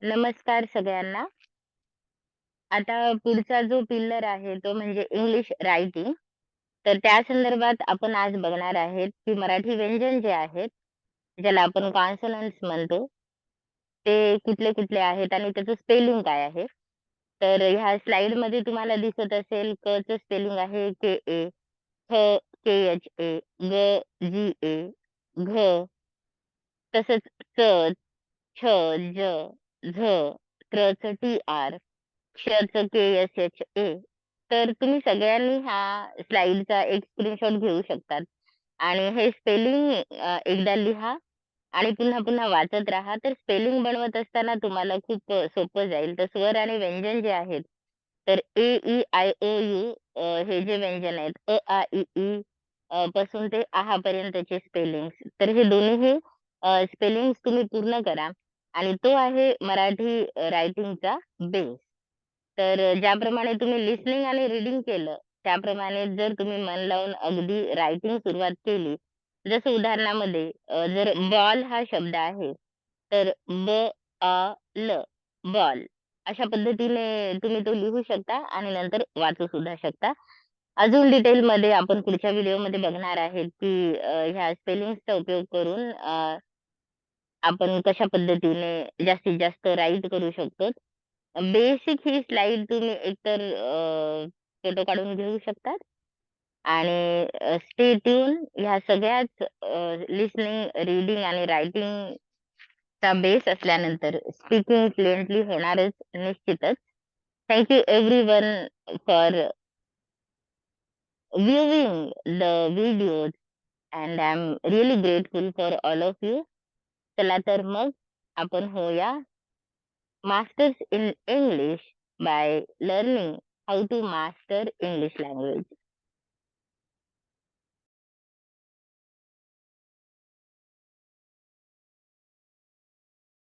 नमस्कार सगळ्यांना. आता पुढचा जो पिल्लर आहे तो म्हणजे इंग्लिश रायटिंग. तर त्या संदर्भात आपण आज बघणार आहेत, की मराठी व्यंजन जे आहेत, ज्याला आपण कॉन्सोनंट्स म्हणतो, ते कुठले-कुठले आहेत आणि त्याचं स्पेलिंग काय आहे. तर ह्या स्लाईडमध्ये तुम्हाला दिसत असेल चं स्पेलिंग आहे के-ए, ख के-एच-ए, ग-जी-ए, घ तसंच च, छ, ज, झ, चं टी-आर, क्षचं के-एस-एच-ए. तर तुम्ही सगळ्यांनी हा स्लाईडचा एक स्क्रीनशॉट घेऊ शकतात आणि हे स्पेलिंग एकदा लिहा आणि पुन्हा-पुन्हा वाचत राहा. तर स्पेलिंग बनवत असताना तुम्हाला खूप सोपं जाईल. तर स्वर आणि व्यंजन जे आहेत, तर ए, ई, आय, ओ, यू हे जे व्यंजन आहेत, आ, इ, ई पासून ते आहा पर्यंतचे स्पेलिंग्स. तर हे दोन्हीही स्पेलिंग्स तुम्ही पूर्ण करा आणि तो आहे मराठी रायटिंगचा बेस. तर ज्याप्रमाणे तुम्ही लिसनिंग आणि रीडिंग केलं, त्याप्रमाणे जर तुम्ही मन लावून अगदी रायटिंग सुरुवात केली, जसं उदाहरणामध्ये जर बॉल हा शब्द आहे, तर ल बॉल अशा पद्धतीने तुम्ही तो लिहू शकता आणि नंतर वाचू सुद्धा शकता. अजून डिटेलमध्ये आपण पुढच्या व्हिडिओमध्ये बघणार आहेत, की ह्या स्पेलिंग्सचा उपयोग करून आपण कशा पद्धतीने जास्तीत जास्त राईट करू शकतो. बेसिक ही स्लाईड तुम्ही एकतर फोटो काढून घेऊ शकतात आणि स्टे ट्यून ह्या सगळ्याच लिसनिंग, रीडिंग आणि रायटिंगचा बेस असल्यानंतर स्पीकिंग फ्लुएंटली होणारच निश्चितच. Thank you everyone for viewing the videos and I'm really grateful for all of you. चला तर मग आपण होऊया Masters in English by learning how to master English language.